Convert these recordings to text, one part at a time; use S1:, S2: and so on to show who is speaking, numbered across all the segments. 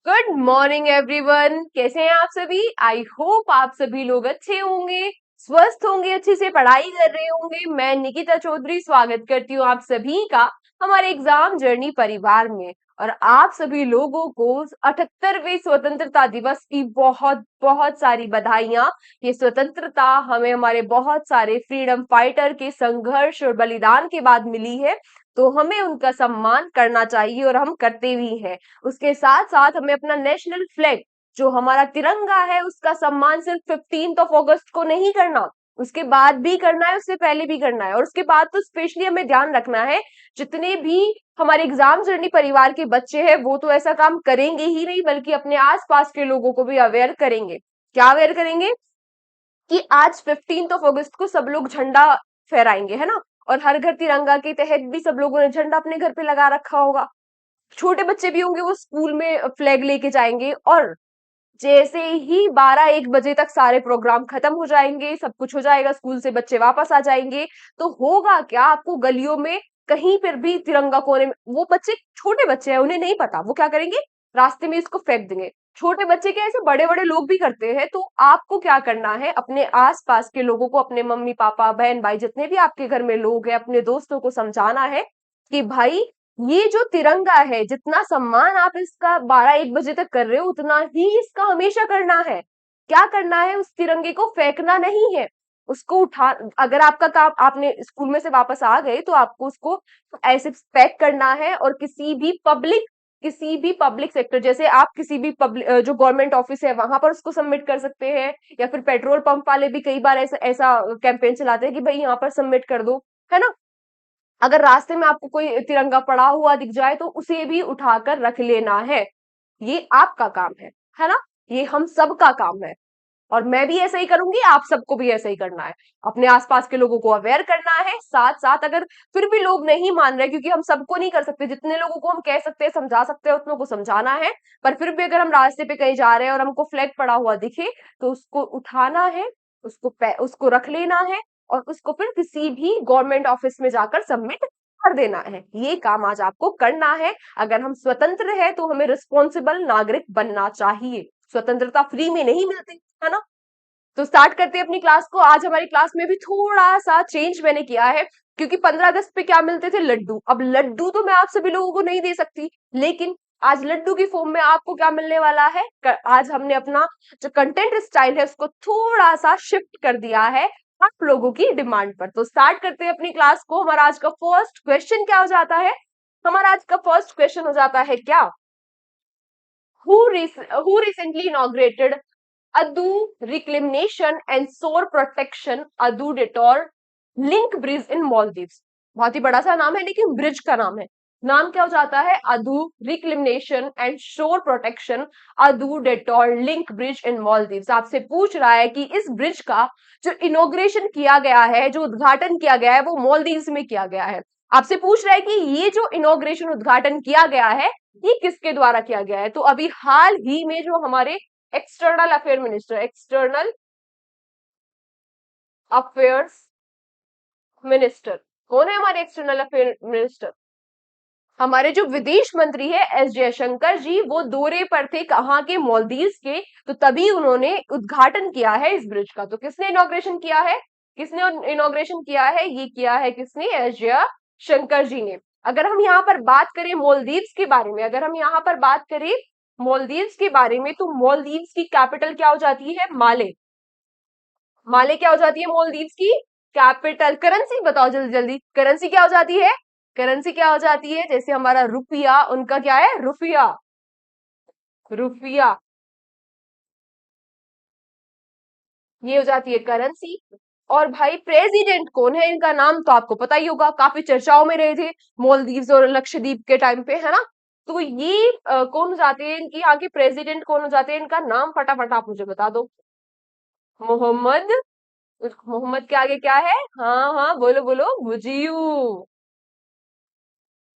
S1: Good morning everyone. कैसे हैं आप सभी? आई होप आप सभी लोग अच्छे होंगे, स्वस्थ होंगे, अच्छे से पढ़ाई कर रहे होंगे। मैं निकिता चौधरी स्वागत करती हूँ आप सभी का हमारे एग्जाम जर्नी परिवार में। और आप सभी लोगों को 78वें स्वतंत्रता दिवस की बहुत बहुत सारी बधाइयां। ये स्वतंत्रता हमें हमारे बहुत सारे फ्रीडम फाइटर के संघर्ष और बलिदान के बाद मिली है, तो हमें उनका सम्मान करना चाहिए और हम करते भी हैं। उसके साथ साथ हमें अपना नेशनल फ्लैग, जो हमारा तिरंगा है, उसका सम्मान सिर्फ 15 अगस्त को नहीं करना, उसके बाद भी करना है, उससे पहले भी करना है, और उसके बाद तो स्पेशली हमें ध्यान रखना है जितने भी हमारे एग्जाम जर्नी परिवार के बच्चे हैं वो तो ऐसा काम करेंगे ही नहीं, बल्कि अपने आसपास के लोगों को भी अवेयर करेंगे। क्या अवेयर करेंगे? कि आज 15 अगस्त को सब लोग झंडा फहराएंगे, है ना। और हर घर तिरंगा के तहत भी सब लोगों ने झंडा अपने घर पे लगा रखा होगा। छोटे बच्चे भी होंगे, वो स्कूल में फ्लैग लेके जाएंगे। और जैसे ही 12-1 बजे तक सारे प्रोग्राम खत्म हो जाएंगे, सब कुछ हो जाएगा, स्कूल से बच्चे वापस आ जाएंगे, तो होगा क्या, आपको गलियों में कहीं पर भी तिरंगा कोने में, वो बच्चे छोटे बच्चे हैं, उन्हें नहीं पता, वो क्या करेंगे, रास्ते में इसको फेंक देंगे। छोटे बच्चे क्या, ऐसे बड़े बड़े लोग भी करते हैं। तो आपको क्या करना है, अपने आसपास के लोगों को, अपने मम्मी पापा बहन भाई जितने भी आपके घर में लोग हैं, अपने दोस्तों को समझाना है कि भाई, ये जो तिरंगा है, जितना सम्मान आप इसका 12-1 बजे तक कर रहे हो, उतना ही इसका हमेशा करना है। क्या करना है, उस तिरंगे को फेंकना नहीं है, उसको उठा, अगर आपका काम, आपने स्कूल में से वापस आ गए तो आपको उसको ऐसे पैक करना है। और किसी भी पब्लिक सेक्टर, जैसे आप किसी भी पब्लिक जो गवर्नमेंट ऑफिस है वहां पर उसको सबमिट कर सकते हैं, या फिर पेट्रोल पंप वाले भी कई बार ऐसा ऐसा कैंपेन चलाते हैं कि भाई यहाँ पर सबमिट कर दो, है ना। अगर रास्ते में आपको कोई तिरंगा पड़ा हुआ दिख जाए तो उसे भी उठाकर रख लेना है। ये आपका काम है ना। ये हम सबका काम है। और मैं भी ऐसा ही करूंगी, आप सबको भी ऐसा ही करना है। अपने आसपास के लोगों को अवेयर करना है। साथ साथ अगर फिर भी लोग नहीं मान रहे, क्योंकि हम सबको नहीं कर सकते, जितने लोगों को हम कह सकते हैं, समझा सकते हैं, उतनों को समझाना है। पर फिर भी अगर हम रास्ते पे कहीं जा रहे हैं और हमको फ्लैग पड़ा हुआ दिखे, तो उसको उठाना है, उसको रख लेना है, और उसको फिर किसी भी गवर्नमेंट ऑफिस में जाकर सबमिट कर देना है। ये काम आज आपको करना है। अगर हम स्वतंत्र है तो हमें रिस्पॉन्सिबल नागरिक बनना चाहिए। स्वतंत्रता फ्री में नहीं मिलती, है ना। तो स्टार्ट करते हैं अपनी क्लास को। आज हमारी क्लास में भी थोड़ा सा चेंज मैंने किया है, क्योंकि 15 अगस्त पे क्या मिलते थे, लड्डू। अब लड्डू तो मैं आप सभी लोगों को नहीं दे सकती, लेकिन आज लड्डू की फॉर्म में आपको क्या मिलने वाला है, आज हमने अपना जो कंटेंट स्टाइल है उसको थोड़ा सा शिफ्ट कर दिया है आप लोगों की डिमांड पर। तो स्टार्ट करते हैं अपनी क्लास को। हमारा आज का फर्स्ट क्वेश्चन क्या हो जाता है? हमारा आज का फर्स्ट क्वेश्चन हो जाता है क्या, who recently inaugurated Adu Reclamation and Shore Protection Adu Detour link bridge in Maldives. बहुत ही बड़ा सा नाम है, लेकिन ब्रिज का नाम है। नाम क्या हो जाता है? Addu reclamation and shore protection Addu detour link bridge in Maldives. आपसे पूछ रहा है कि इस ब्रिज का जो इनोग्रेशन किया गया है, जो उद्घाटन किया गया है, वो मालदीव्स में किया गया है। आपसे पूछ रहा है कि ये जो इनोग्रेशन उद्घाटन किया गया है, ये किसके द्वारा किया गया है? तो अभी हाल ही में जो हमारे एक्सटर्नल अफेयर्स मिनिस्टर, कौन है हमारे एक्सटर्नल अफेयर मिनिस्टर? हमारे जो विदेश मंत्री है एस जयशंकर जी, वो दौरे पर थे, कहाँ के? मालदीव्स के। तो तभी उन्होंने उद्घाटन किया है इस ब्रिज का। तो किसने इनॉग्रेशन किया है? किसने इनॉग्रेशन किया है? ये किया है किसने? एस जयशंकर जी ने। अगर हम यहाँ पर बात करें मालदीव्स के बारे में, अगर हम यहाँ पर बात करें मालदीव्स के बारे में, तो मालदीव्स की कैपिटल क्या हो जाती है? माले। माले क्या हो जाती है मालदीव्स की कैपिटल? करेंसी बताओ जल्दी जल्दी, करेंसी क्या हो जाती है? करेंसी क्या हो जाती है? जैसे हमारा रुपया, उनका क्या है? रुपया। रुपया, ये हो जाती है करेंसी। और भाई प्रेसिडेंट कौन है? इनका नाम तो आपको पता ही होगा, काफी चर्चाओं में रहे थे मालदीव्स और लक्षद्वीप के टाइम पे, है ना। तो ये कौन हो जाते हैं इनकी यहाँ के प्रेसिडेंट? कौन हो जाते हैं? इनका नाम फटाफट आप मुझे बता दो। मोहम्मद। मोहम्मद के आगे क्या है? हाँ हाँ, बोलो बोलो, मुजीब।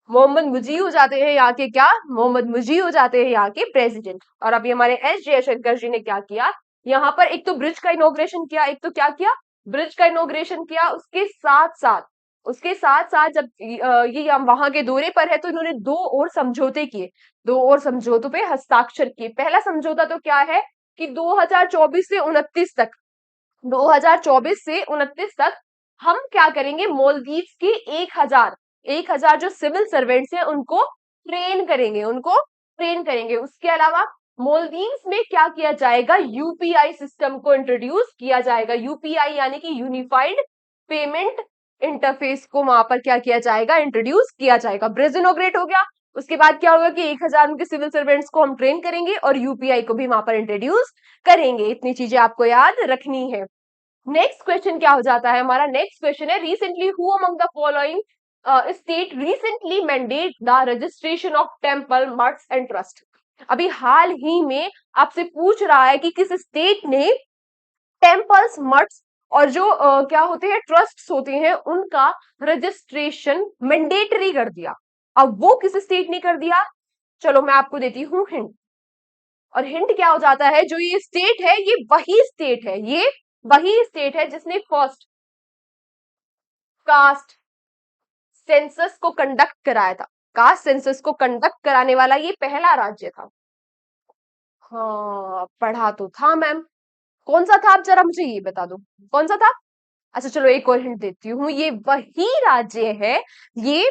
S1: मोहम्मद मुजी हो जाते हैं यहाँ के क्या? मोहम्मद मुजी हो जाते हैं यहाँ के प्रेसिडेंट। और अभी हमारे एस जयशंकर जी ने क्या किया, यहाँ पर एक तो ब्रिज का इनोग्रेशन किया, एक तो क्या किया, ब्रिज का इनोग्रेशन किया। उसके साथ साथ उसके साथ साथ जब ये वहां के दौरे पर है तो इन्होंने दो और समझौते किए, दो और समझौतों पे हस्ताक्षर किए। पहला समझौता तो क्या है कि 2024 से 29 तक, 2024 से 29 तक हम क्या करेंगे, मालदीव्स के 1000 जो सिविल सर्वेंट्स हैं उनको ट्रेन करेंगे, उनको ट्रेन करेंगे। उसके अलावा मालदीव्स में क्या किया जाएगा, यूपीआई सिस्टम को इंट्रोड्यूस किया जाएगा। यूपीआई यानी कि यूनिफाइड पेमेंट इंटरफेस को वहां पर क्या किया जाएगा, इंट्रोड्यूस किया जाएगा। ब्रिज इनॉग्रेट हो गया। उसके बाद क्या होगा कि 1000 उनके सिविल सर्वेंट्स को हम ट्रेन करेंगे और यूपीआई को भी वहां पर इंट्रोड्यूस करेंगे। इतनी चीजें आपको याद रखनी है। नेक्स्ट क्वेश्चन क्या हो जाता है हमारा, नेक्स्ट क्वेश्चन है recently who among the following state recently mandate the registration of temple maths and trust. अभी हाल ही में आपसे पूछ रहा है कि किस स्टेट ने टेम्पल्स, मठ्स और जो क्या होते हैं, ट्रस्ट्स होते हैं, उनका रजिस्ट्रेशन मैंडेटरी कर दिया। अब वो किस स्टेट ने कर दिया, चलो मैं आपको देती हूँ हिंट। और हिंट क्या हो जाता है, जो ये स्टेट है ये वही स्टेट है, ये वही स्टेट है जिसने फर्स्ट कास्ट सेंसस को कंडक्ट कराया था। कास्ट सेंसस को कंडक्ट कराने वाला ये पहला राज्य था। हाँ पढ़ा तो था मैम, कौन सा था आप जरा मुझे ये बता दो, कौन सा था। अच्छा चलो एक और हिंट देती हूँ, ये वही राज्य है, ये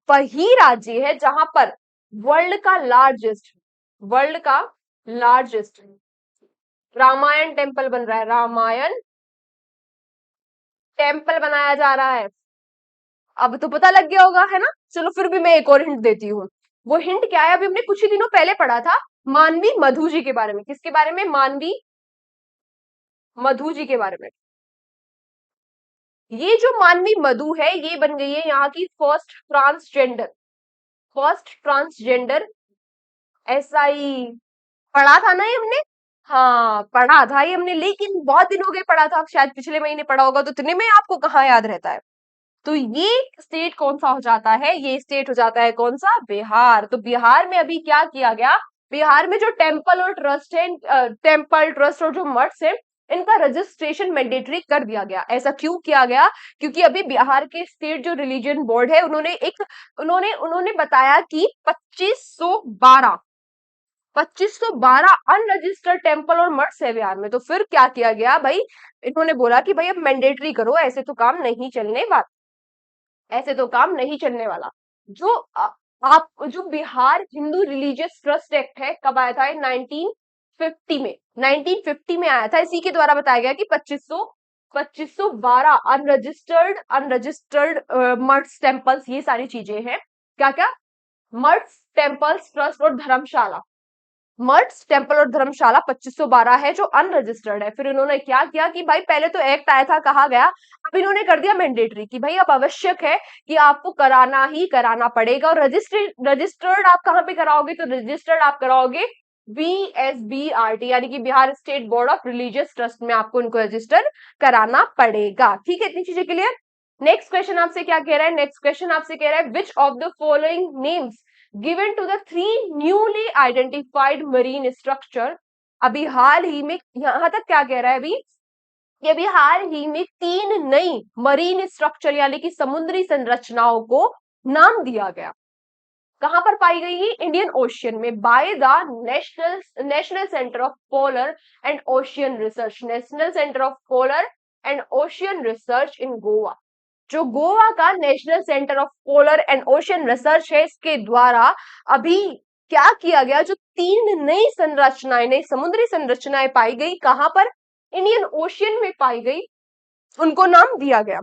S1: वही राज्य है जहां पर वर्ल्ड का लार्जेस्ट रामायण टेम्पल बन रहा है, रामायण टेम्पल बनाया जा रहा है। अब तो पता लग गया होगा है ना। चलो फिर भी मैं एक और हिंट देती हूँ। वो हिंट क्या है, अभी हमने कुछ ही दिनों पहले पढ़ा था मानवी मधु जी के बारे में। किसके बारे में, मानवी मधु जी के बारे में। ये जो मानवी मधु है ये बन गई है यहाँ की फर्स्ट ट्रांसजेंडर एसआई। पढ़ा था ना ये हमने, हाँ पढ़ा था ये हमने, लेकिन बहुत दिन हो गए पढ़ा था, शायद पिछले महीने पढ़ा होगा, तो इतने में आपको कहाँ याद रहता है। तो ये स्टेट कौन सा हो जाता है, ये स्टेट हो जाता है कौन सा, बिहार। तो बिहार में अभी क्या किया गया, बिहार में जो टेम्पल और ट्रस्ट है, टेम्पल ट्रस्ट और जो मठ्स है, इनका रजिस्ट्रेशन मैंडेटरी कर दिया गया। ऐसा क्यों किया गया, क्योंकि अभी बिहार के स्टेट जो रिलीजन बोर्ड है उन्होंने उन्होंने बताया कि 2512 अनरजिस्टर्ड टेम्पल और मठ्स है बिहार में। तो फिर क्या किया गया भाई, इन्होंने बोला कि भाई अब मैंडेटरी करो, ऐसे तो काम नहीं चलने वाला, ऐसे तो काम नहीं चलने वाला। जो आप जो Bihar Hindu religious trust act है कब आया था, 1950 में, 1950 में आया था। इसी के द्वारा बताया गया कि 2512 अनरजिस्टर्ड मठ्स, टेम्पल्स, ये सारी चीजें हैं। क्या क्या, मठ्स, टेम्पल्स, ट्रस्ट और धर्मशाला। मठ्स, टेम्पल और धर्मशाला 2512 है जो अनरजिस्टर्ड है। फिर इन्होंने क्या किया कि भाई पहले तो एक्ट आया था, कहा गया, अब इन्होंने कर दिया मैंडेटरी कि भाई अब आवश्यक है कि आपको कराना ही कराना पड़ेगा। और रजिस्टर्ड आप कहाँ पे कराओगे, तो रजिस्टर्ड आप कराओगे BSBRT यानी कि Bihar state board of religious trust में आपको इनको रजिस्टर कराना पड़ेगा। ठीक है, इतनी चीजें क्लियर। नेक्स्ट क्वेश्चन आपसे क्या कह रहा है, नेक्स्ट क्वेश्चन आपसे कह रहा है which of the following names given to the three newly identified marine structure। अभी हाल ही में, यहां तक क्या कह रहा है अभी, कि अभी हाल ही में 3 नई मरीन स्ट्रक्चर यानी कि समुद्री संरचनाओं को नाम दिया गया। कहां पर पाई गई है, इंडियन ओशियन में, by the national centre of polar and ocean research, national centre of polar and ocean research इन गोवा। जो गोवा का national centre of polar and ocean research है, इसके द्वारा अभी क्या किया गया, जो 3 नई संरचनाएं, नई समुद्री संरचनाएं पाई गई, कहां पर, इंडियन ओशियन में पाई गई, उनको नाम दिया गया।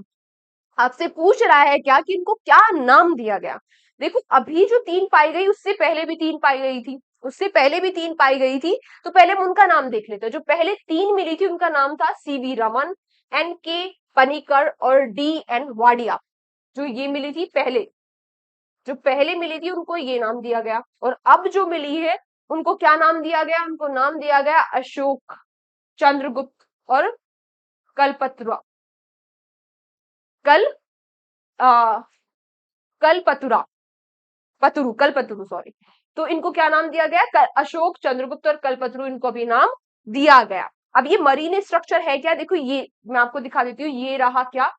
S1: आपसे पूछ रहा है क्या कि इनको क्या नाम दिया गया। देखो अभी जो 3 पाई गई, उससे पहले भी 3 पाई गई थी, उससे पहले भी 3 पाई गई थी। तो पहले हम उनका नाम देख लेते हैं। जो पहले 3 मिली थी उनका नाम था CV रमन, NK पनिकर और DN वाडिया। जो ये मिली थी पहले, जो पहले मिली थी उनको ये नाम दिया गया। और अब जो मिली है उनको क्या नाम दिया गया, उनको नाम दिया गया अशोक, चंद्रगुप्त और कलपतुरा, कल आ, कलपतुरा, कलपतरु सॉरी। तो इनको क्या नाम दिया गया, अशोक, चंद्रगुप्त और कलपतरु, इनको भी नाम दिया गया। अब ये मरीन स्ट्रक्चर है क्या, देखो ये मैं आपको दिखा देती हूँ, ये रहा क्या,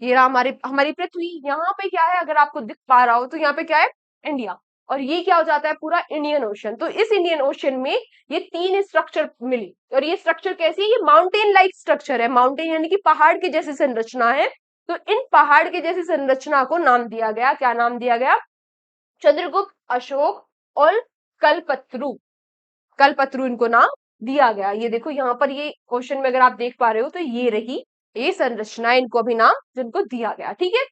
S1: ये रहा हमारे हमारी पृथ्वी। यहाँ पे क्या है, अगर आपको दिख पा रहा हो तो यहाँ पे क्या है, इंडिया। और ये क्या हो जाता है, पूरा इंडियन ओशन। तो इस इंडियन ओशन में ये तीन स्ट्रक्चर मिली। और ये स्ट्रक्चर कैसी है, ये माउंटेन लाइक स्ट्रक्चर है। माउंटेन यानी कि पहाड़ की जैसी संरचना है। तो इन पहाड़ की जैसी संरचना को नाम दिया गया, क्या नाम दिया गया, चंद्रगुप्त, अशोक और कल्पत्रु। कल्पत्रु इनको नाम दिया गया। ये देखो यहाँ पर ये क्वेश्चन में अगर आप देख पा रहे हो तो ये रही ये संरचना, इनको अभी नाम जिनको दिया गया। ठीक है,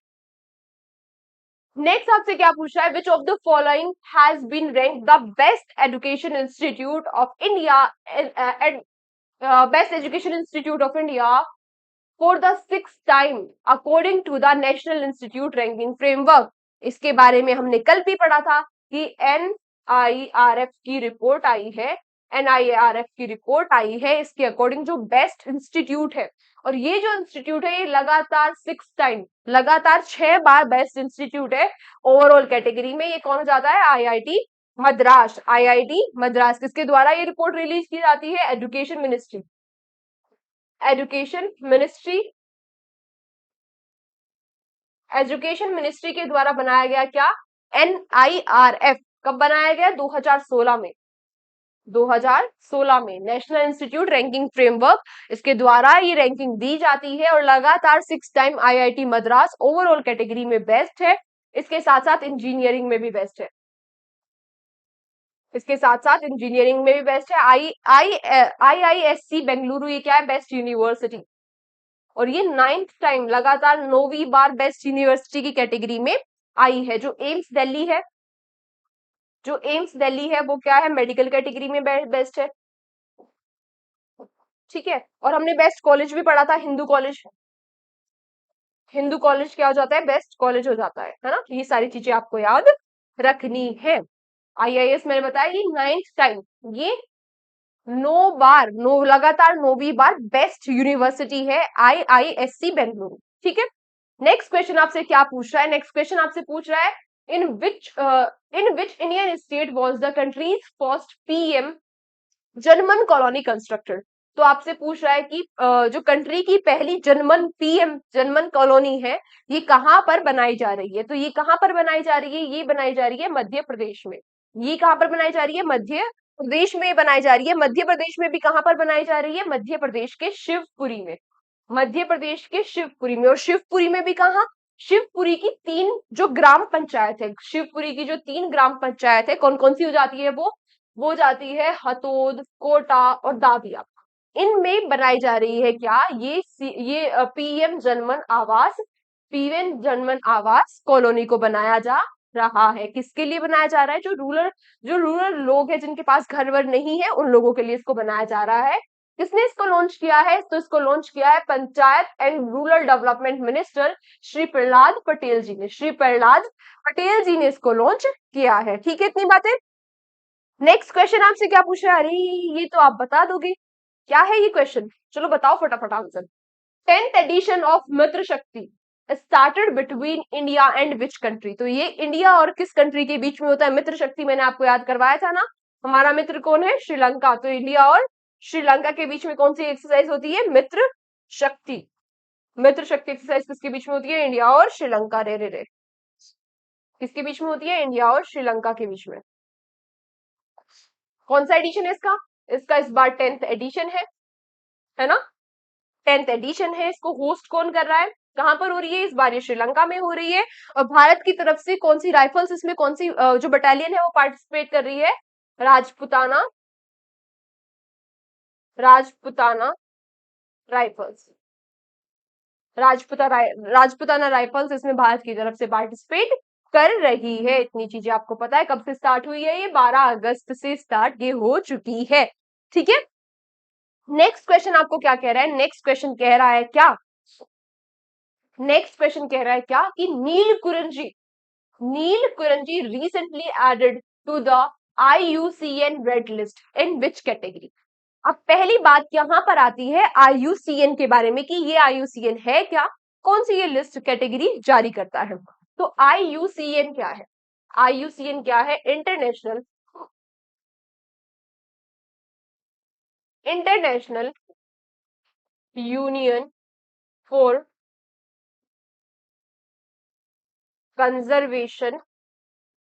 S1: नेक्स्ट आपसे क्या पूछ रहा है, which of the following has been ranked the best education institute of India, best education institute of India for the six time according to the national institute ranking framework. इसके बारे में हमने कल भी पढ़ा था कि NIRF की रिपोर्ट आई है, NIRF की रिपोर्ट आई है, इसके अकॉर्डिंग जो बेस्ट इंस्टीट्यूट है। और ये जो इंस्टीट्यूट है ये लगातार सिक्स टाइम, लगातार 6 बार बेस्ट इंस्टीट्यूट है ओवरऑल कैटेगरी में। ये कौन हो जाता है, IIT मद्रास। IIT मद्रास किसके द्वारा ये रिपोर्ट रिलीज की जाती है, education ministry. Education ministry, education ministry के द्वारा बनाया गया क्या, NIRF। कब बनाया गया, 2016 में। 2016 में नेशनल इंस्टीट्यूट रैंकिंग फ्रेमवर्क, इसके द्वारा ये रैंकिंग दी जाती है। और लगातार six time IIT Madras overall category में बेस्ट है। इसके साथ साथ इंजीनियरिंग में भी बेस्ट है। इसके साथ साथ इंजीनियरिंग में भी बेस्ट है। IISc बेंगलुरु ये क्या है, बेस्ट यूनिवर्सिटी। और ये 9th टाइम लगातार 9वीं बार बेस्ट यूनिवर्सिटी की कैटेगरी में आई है। जो एम्स दिल्ली है, जो एम्स दिल्ली है वो क्या है, मेडिकल कैटेगरी में बेस्ट है। ठीक है, और हमने बेस्ट कॉलेज भी पढ़ा था, हिंदू कॉलेज। हिंदू कॉलेज क्या हो जाता है, बेस्ट कॉलेज हो जाता है ना। ये सारी चीजें आपको याद रखनी है। IIS मैंने बताया ये 9th टाइम, ये 9 बार, लगातार 9वीं बार बेस्ट यूनिवर्सिटी है IISc बेंगलुरु। ठीक है, नेक्स्ट क्वेश्चन आपसे क्या पूछ रहा है, नेक्स्ट क्वेश्चन आपसे पूछ रहा है, in which Indian state was the country's first PM German colony constructed. तो आपसे पूछ रहा है कि जो कंट्री की पहली जर्मन PM जर्मन कॉलोनी है ये कहां पर बनाई जा रही है। तो ये कहां पर बनाई जा रही है, ये बनाई जा रही है मध्य प्रदेश में। ये कहां पर बनाई जा रही है, मध्य प्रदेश में बनाई जा रही है। मध्य प्रदेश में भी कहां पर बनाई जा रही है, मध्य प्रदेश के शिवपुरी में। मध्य प्रदेश के शिवपुरी में। और शिवपुरी में भी कहा, शिवपुरी की 3 जो ग्राम पंचायत है, शिवपुरी की जो 3 ग्राम पंचायत है कौन कौन सी हो जाती है, वो जाती है हतोद, कोटा और दादिया। इनमें बनाई जा रही है क्या, ये PM जर्मन आवास, PM जर्मन आवास कॉलोनी को बनाया जा रहा है। किसके लिए बनाया जा रहा है, जो रूरल लोग हैं जिनके पास घर वर नहीं है उन लोगों के लिए इसको बनाया जा रहा है। किसने इसको लॉन्च किया है, तो इसको लॉन्च किया है panchayat and rural development minister Shri Prahlad Patel ji ने। श्री प्रहलाद पटेल जी ने इसको लॉन्च किया है। ठीक है, इतनी बातें। नेक्स्ट क्वेश्चन आपसे क्या पूछ रहा है, अरे ये तो आप बता दोगे, क्या है ये क्वेश्चन, चलो बताओ फटाफट आंसर। 10th एडिशन ऑफ मित्र शक्ति started between India and which country. तो ये इंडिया और किस कंट्री के बीच में होता है मित्र शक्ति, मैंने आपको याद करवाया था ना। हमारा मित्र कौन है, श्रीलंका। तो इंडिया और श्रीलंका के बीच में कौन सी एक्सरसाइज होती है, मित्र शक्ति। मित्र शक्ति एक्सरसाइज किसके बीच में होती है, इंडिया और श्रीलंका। रे रे रे, किसके बीच में होती है, इंडिया और श्रीलंका के बीच में। कौन सा एडिशन है इसका, इसका इस बार 10th एडिशन है ना। 10th एडिशन है। इसको होस्ट कौन कर रहा है, कहां पर हो रही है, इस बार ये श्रीलंका में हो रही है। और भारत की तरफ से कौन सी राइफल्स, इसमें कौन सी जो बटालियन है वो पार्टिसिपेट कर रही है, राजपुताना, राजपुताना राइफल्स। राजपुताना राइफल्स इसमें भारत की तरफ से पार्टिसिपेट कर रही है। इतनी चीजें आपको पता है। कब से स्टार्ट हुई है, ये 12 अगस्त से स्टार्ट ये हो चुकी है। ठीक है, नेक्स्ट क्वेश्चन आपको क्या कह रहा है, नेक्स्ट क्वेश्चन कह रहा है क्या, नेक्स्ट क्वेश्चन कह रहा है क्या कि Neel Kurinji recently added to the IUCN red list in which category. अब पहली बात यहां पर आती है IUCN के बारे में कि ये IUCN है क्या, कौन सी ये लिस्ट कैटेगरी जारी करता है। तो IUCN क्या है, IUCN क्या है, international union for conservation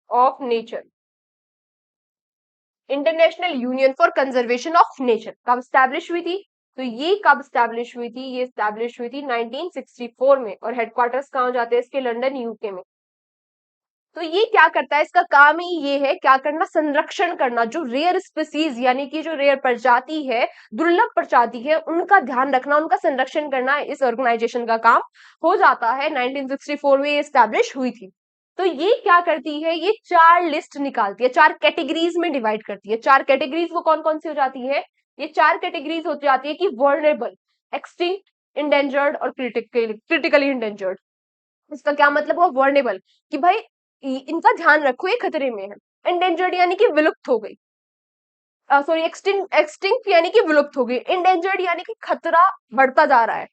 S1: of nature, international union for conservation of nature कब स्टैब्लिश हुई थी? तो ये कब स्टैब्लिश हुई थी? ये स्टैब्लिश हुई थी 1964 में, और हेडक्वार्टर्स कहाँ जाते हैं इसके? लंदन, यूके में। तो ये क्या करता है? इसका काम ही ये है क्या करना? संरक्षण करना। जो रेयर स्पीसीज यानी कि जो रेयर प्रजाति है, दुर्लभ प्रजाति है, उनका ध्यान रखना, उनका संरक्षण करना इस ऑर्गेनाइजेशन का काम हो जाता है। 1964 में ये स्टैब्लिश हुई थी। तो ये क्या करती है? ये 4 लिस्ट निकालती है, 4 कैटेगरीज में डिवाइड करती है। 4 कैटेगरीज वो कौन कौन सी हो जाती है? ये 4 कैटेगरीज हो जाती है कि वल्नरेबल, एक्सटिंक्ट, इंडेंजर्ड और क्रिटिकली इंडेंजर्ड। इसका क्या मतलब हुआ? वर्नेबल कि भाई इनका ध्यान रखो, ये खतरे में है। एंडेंजर्ड यानी कि विलुप्त हो गई, सॉरी एक्सटिंक्ट यानी कि विलुप्त हो गई। इंडेंजर्ड यानी कि खतरा बढ़ता जा रहा है।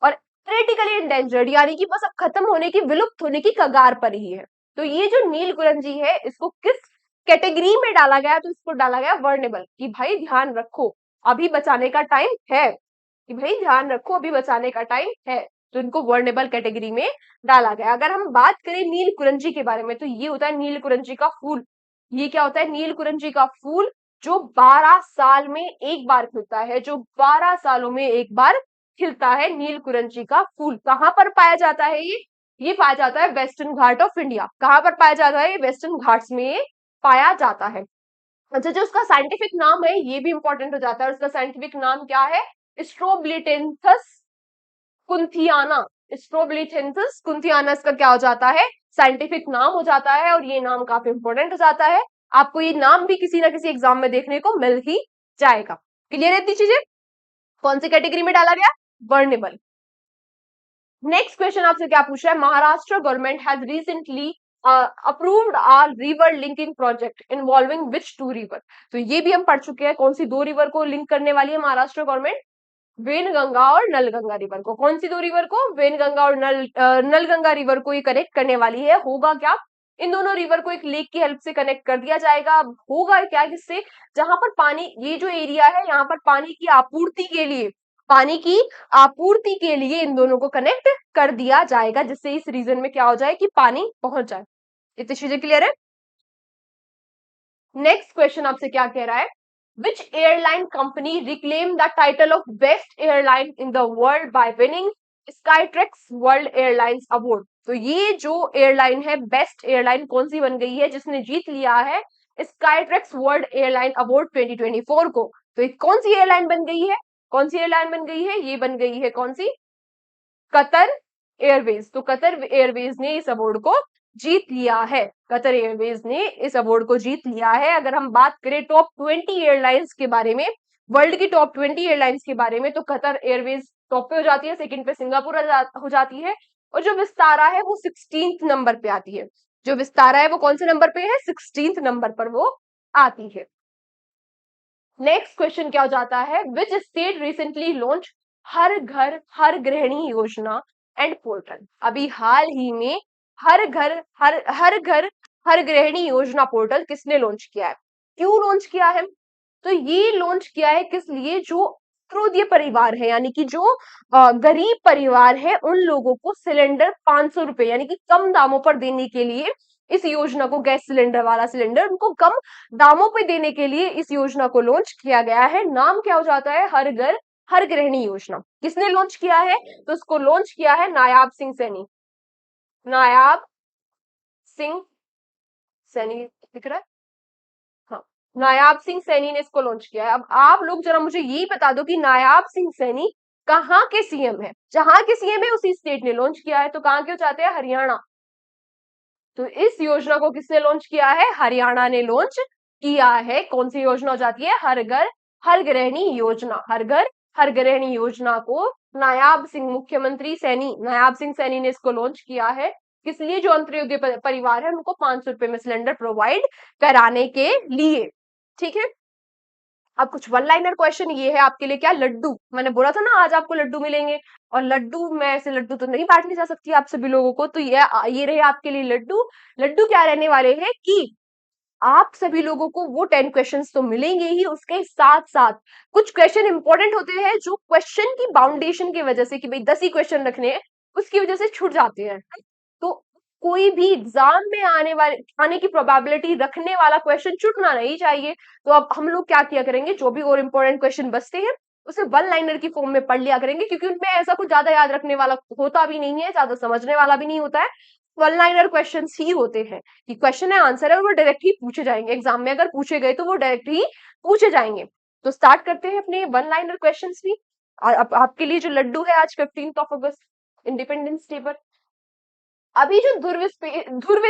S1: और क्रिटिकली इंडेंजर्ड यानी कि बस अब खत्म होने की, विलुप्त होने की कगार पर ही है। तो ये जो नील कुरंजी है, इसको किस कैटेगरी में डाला गया? तो इसको डाला गया वर्नेबल, कि भाई ध्यान रखो, अभी बचाने का टाइम है, कि भाई ध्यान रखो, अभी बचाने का टाइम है। तो इनको वर्नेबल कैटेगरी में डाला गया। अगर हम बात करें नील कुरंजी के बारे में, तो ये होता है नील कुरंजी का फूल। ये क्या होता है? नील कुरंजी का फूल, जो 12 साल में एक बार खिलता है, जो 12 सालों में एक बार खिलता है नील कुरंजी का फूल। कहाँ पर पाया जाता है ये पाया जाता है वेस्टर्न घाट ऑफ इंडिया। कहाँ पर पाया जाता है? वेस्टर्न घाट्स में पाया जाता है। अच्छा, जो उसका साइंटिफिक नाम है ये भी इंपॉर्टेंट हो जाता है। उसका साइंटिफिक नाम क्या है? स्ट्रोब्लिटेंथस कुंथियाना। स्ट्रोब्लिटेंथस कुंथियाना इसका क्या हो जाता है? साइंटिफिक नाम हो जाता है, और ये नाम काफी इंपॉर्टेंट हो जाता है। आपको ये नाम भी किसी ना किसी एग्जाम में देखने को मिल ही जाएगा। क्लियर है इतनी चीजें? कौन सी कैटेगरी में डाला गया? वर्नेबल। नेक्स्ट क्वेश्चन आपसे क्या पूछा है? Maharashtra government has recently approved are river linking project involving which 2 river. तो ये भी हम पढ़ चुके हैं। कौन सी 2 रिवर को लिंक करने वाली है महाराष्ट्र गवर्नमेंट? वेनगंगा और नलगंगा रिवर को। कौन सी 2 रिवर को? वेनगंगा और नलगंगा रिवर को ये कनेक्ट करने वाली है। होगा क्या? इन दोनों रिवर को एक लेक की हेल्प से कनेक्ट कर दिया जाएगा। होगा क्या किससे? जहां पर पानी, ये जो एरिया है यहाँ पर पानी की आपूर्ति के लिए, पानी की आपूर्ति के लिए इन दोनों को कनेक्ट कर दिया जाएगा, जिससे इस रीजन में क्या हो जाए कि पानी पहुंच जाए। इतनी चीजें क्लियर है? नेक्स्ट क्वेश्चन आपसे क्या कह रहा है? Which airline company reclaimed the title of best airline in the world by winning Skytrax World Airlines Award? तो ये जो एयरलाइन है, बेस्ट एयरलाइन कौन सी बन गई है जिसने जीत लिया है स्काईट्रैक्स वर्ल्ड एयरलाइन अवार्ड 2024 को? तो ये कौन सी एयरलाइन बन गई है? कौन सी एयरलाइन बन गई है? ये बन गई है कौन सी? Qatar Airways. तो कतर एयरवेज ने इस अवार्ड को जीत लिया है। कतर एयरवेज ने इस अवार्ड को जीत लिया है। अगर हम बात करें टॉप 20 एयरलाइंस के बारे में, वर्ल्ड की टॉप 20 एयरलाइंस के बारे में, तो कतर एयरवेज टॉप पे हो जाती है, सेकंड पे सिंगापुर हो जाती है, और जो विस्तारा है वो 16th नंबर पे आती है। जो विस्तारा है वो कौन से नंबर पे है? 16th नंबर पर वो आती है। नेक्स्ट क्वेश्चन क्या हो जाता है? विच स्टेट रिसेंटली लॉन्च हर घर हर गृहिणी योजना एंड पोर्टल। अभी हाल ही में हर घर हर गृहिणी योजना पोर्टल किसने लॉन्च किया है? क्यों लॉन्च किया है? तो ये लॉन्च किया है किस लिए? जो अंत्योदय परिवार है, यानी कि जो गरीब परिवार है, उन लोगों को सिलेंडर 500 रुपए यानी कि कम दामों पर देने के लिए इस योजना को, गैस सिलेंडर वाला सिलेंडर उनको कम दामों पे देने के लिए इस योजना को लॉन्च किया गया है। नाम क्या हो जाता है? हर घर हर गृहिणी योजना। किसने लॉन्च किया है? तो इसको लॉन्च किया है नायाब सिंह सैनी। नायाब सिंह सैनी दिख रहा है? हाँ, नायाब सिंह सैनी ने इसको लॉन्च किया है। अब आप लोग जरा मुझे यही बता दो कि नायाब सिंह सैनी कहाँ के सीएम है? जहां के सीएम है उसी स्टेट ने लॉन्च किया है। तो कहाँ के हो जाते हैं? हरियाणा। तो इस योजना को किसने लॉन्च किया है? हरियाणा ने लॉन्च किया है। कौन सी योजना हो जाती है? हर घर हर गृहिणी योजना। हर घर हर गृहिणी योजना को नायाब सिंह, मुख्यमंत्री सैनी नायाब सिंह सैनी ने इसको लॉन्च किया है। किस लिए? जो अंत्योदय परिवार है उनको 500 रुपए में सिलेंडर प्रोवाइड कराने के लिए। ठीक है। अब कुछ वन लाइनर क्वेश्चन ये है आपके लिए, क्या लड्डू, मैंने बोला था ना आज आपको लड्डू मिलेंगे, और लड्डू में ऐसे लड्डू तो नहीं बांटने जा सकती आप सभी लोगों को, तो ये रहे आपके लिए लड्डू। लड्डू क्या रहने वाले हैं कि आप सभी लोगों को वो 10 क्वेश्चंस तो मिलेंगे ही, उसके साथ साथ कुछ क्वेश्चन इंपॉर्टेंट होते हैं जो क्वेश्चन की बाउंडेशन की वजह से, कि भाई 10 ही क्वेश्चन रखने हैं, उसकी वजह से छूट जाते हैं। तो कोई भी एग्जाम में आने की प्रोबेबिलिटी रखने वाला क्वेश्चन छूटना नहीं चाहिए। तो अब हम लोग क्या किया करेंगे, जो भी और इंपॉर्टेंट क्वेश्चन बचते हैं उसे वन लाइनर की फॉर्म में पढ़ लिया करेंगे, क्योंकि उनमें ऐसा कुछ ज्यादा याद रखने वाला होता भी नहीं है, ज्यादा समझने वाला भी नहीं होता है। वन लाइनर क्वेश्चन ही होते हैं कि क्वेश्चन है, आंसर है, और वो डायरेक्ट ही पूछे जाएंगे एग्जाम में। अगर पूछे गए तो वो डायरेक्ट ही पूछे जाएंगे। तो स्टार्ट करते हैं अपने वन लाइनर क्वेश्चन भी। और आपके लिए जो लड्डू है आज 15 अगस्त इंडिपेंडेंस डे पर, अभी जो ध्रुव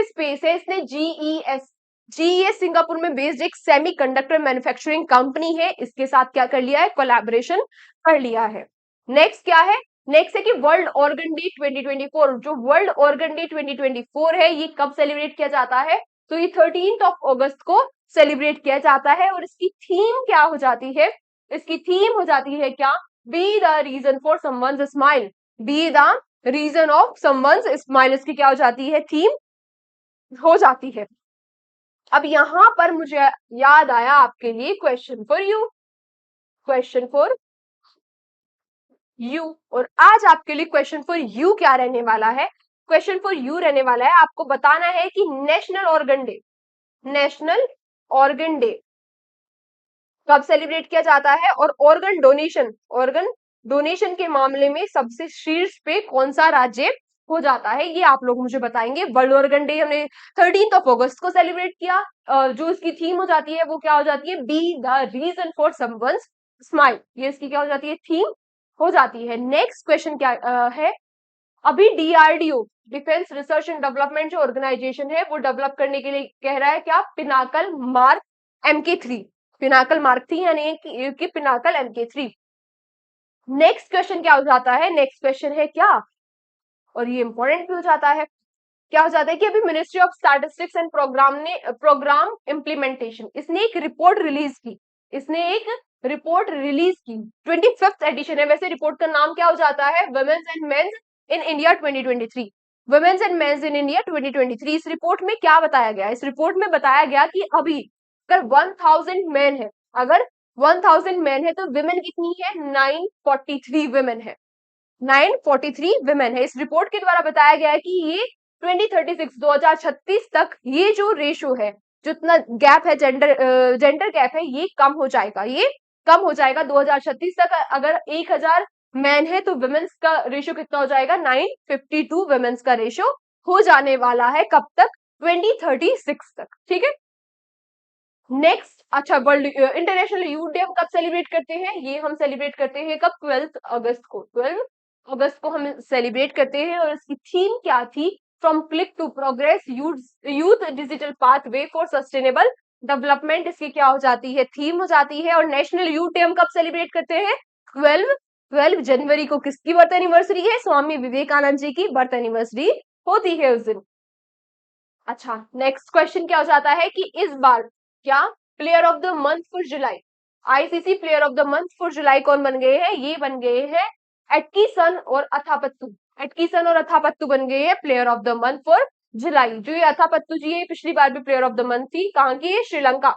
S1: स्पेस है, इसने जीईएस सिंगापुर में बेस्ड एक सेमीकंडक्टर मैन्युफैक्चरिंग कंपनी है, इसके साथ क्या कर लिया है, कोलैबोरेशन कर लिया है। नेक्स्ट क्या है, नेक्स्ट है कि वर्ल्ड ऑर्गन डे 2024, जो वर्ल्ड ऑर्गन डे 2024 है, ये कब सेलिब्रेट किया जाता है, तो ये 13 अगस्त को सेलिब्रेट किया जाता है। और इसकी थीम क्या हो जाती है, इसकी थीम हो जाती है क्या, be the reason for someone's smile, be the reason of someone's smile, इसकी क्या हो जाती है, थीम हो जाती है। अब यहां पर मुझे याद आया आपके लिए question for you, question for you. और आज आपके लिए क्वेश्चन फॉर यू क्या रहने वाला है, क्वेश्चन फॉर यू रहने वाला है, आपको बताना है कि national organ day, national organ day कब सेलिब्रेट किया जाता है, और ऑर्गन डोनेशन के मामले में सबसे शीर्ष पे कौन सा राज्य हो जाता है, ये आप लोग मुझे बताएंगे। वर्ल्ड ऑर्गन डे हमने 13 अगस्त को सेलिब्रेट किया, जो इसकी थीम हो जाती है वो क्या हो जाती है, be the reason for someone's smile, ये इसकी क्या हो जाती है, थीम हो जाती है। नेक्स्ट क्वेश्चन क्या है, अभी DRDO, defence research and development जो ऑर्गेनाइजेशन है, वो डेवलप करने के लिए कह रहा है क्या, Pinnacle mark MK3, Pinnacle mark 3 यानी कि पिनाकल MK3। नेक्स्ट क्वेश्चन क्या हो जाता है, नेक्स्ट क्वेश्चन है क्या, और ये इंपॉर्टेंट भी हो जाता है, क्या हो जाता है कि अभी ministry of statistics and programme implementation, इसने एक रिपोर्ट रिलीज की, इसने एक रिपोर्ट रिलीज की, 25th एडिशन है। वैसे रिपोर्ट का नाम क्या हो जाता है, women's and men's in India 2023, women's and men's in India 2023। इस रिपोर्ट में क्या बताया गया, इस रिपोर्ट में बताया गया कि अभी अगर 1000 मैन है, अगर 1000 मैन है तो विमेन कितनी है, 943 विमेन है, 943 विमेन है। इस रिपोर्ट के द्वारा बताया गया है कि ये 2036 तक ये जो रेशो है, जितना गैप है, जेंडर गैप है, ये कम हो जाएगा, ये कम हो जाएगा 2036 तक। अगर 1000 मैन है तो विमेन्स का रेशो कितना हो जाएगा, 952 विमेन्स का रेशो हो जाने वाला है, कब तक, 2036 तक, ठीक है। नेक्स्ट, अच्छा, वर्ल्ड इंटरनेशनल यूथ डे हम कब सेलिब्रेट करते हैं, ये हम सेलिब्रेट करते हैं कब, 12 अगस्त को, 12 अगस्त को हम सेलिब्रेट करते हैं। और इसकी थीम क्या थी, from click to progress, youth digital pathway for sustainable development, इसकी क्या हो जाती है, थीम हो जाती है। और नेशनल यूथ डे हम कब सेलिब्रेट करते हैं, 12 जनवरी को। किसकी बर्थ एनिवर्सरी है, स्वामी विवेकानंद जी की बर्थ एनिवर्सरी होती है उस दिन। अच्छा, नेक्स्ट क्वेश्चन क्या हो जाता है कि इस बार क्या player of the month for July, ICC player of the month for जुलाई कौन बन गए हैं, ये बन गए हैं एटकीसन और अथापत्तु, एटकीसन और अथापत्तु बन गए हैं player of the month for जुलाई। जो ये अथापत्तु जी है, पिछली बार भी प्लेयर ऑफ द मंथ थी, कहाँ की है, श्रीलंका,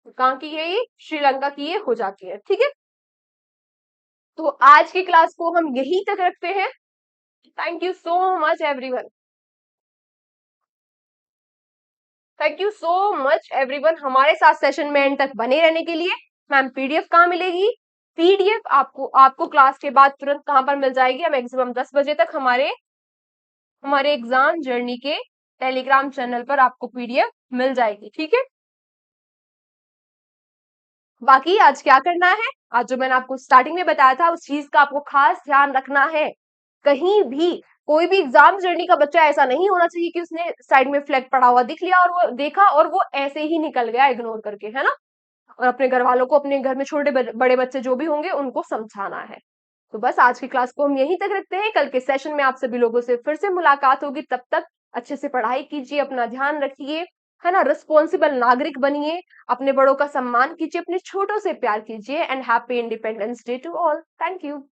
S1: कहाँ की है ये, श्रीलंका की ये हो जाती है, ठीक है। तो आज की क्लास को हम यहीं तक रखते हैं। Thank you so much everyone, thank you so much everyone, हमारे साथ सेशन में एंड तक बने रहने के लिए। मैम पीडीएफ कहाँ मिलेगी, पीडीएफ आपको क्लास के बाद तुरंत कहाँ पर मिल जाएगी, मैक्सिमम 10 बजे तक हमारे एग्जाम जर्नी के टेलीग्राम चैनल पर आपको पीडीएफ मिल जाएगी, ठीक है। बाकी आज क्या करना है, आज जो मैंने आपको स्टार्टिंग में बताया था उस चीज का आपको खास ध्यान रखना है। कहीं भी कोई भी एग्जाम जर्नी का बच्चा ऐसा नहीं होना चाहिए कि उसने साइड में फ्लैग पड़ा हुआ दिख लिया और वो देखा और वो ऐसे ही निकल गया इग्नोर करके, है ना। और अपने घर वालों को, अपने घर में छोटे बड़े बच्चे जो भी होंगे उनको समझाना है। तो बस आज की क्लास को हम यहीं तक रखते हैं, कल के सेशन में आप सभी लोगों से फिर से मुलाकात होगी। तब तक अच्छे से पढ़ाई कीजिए, अपना ध्यान रखिए, है ना, रिस्पॉन्सिबल नागरिक बनिए, अपने बड़ों का सम्मान कीजिए, अपने छोटों से प्यार कीजिए। And happy independence day to all. Thank you.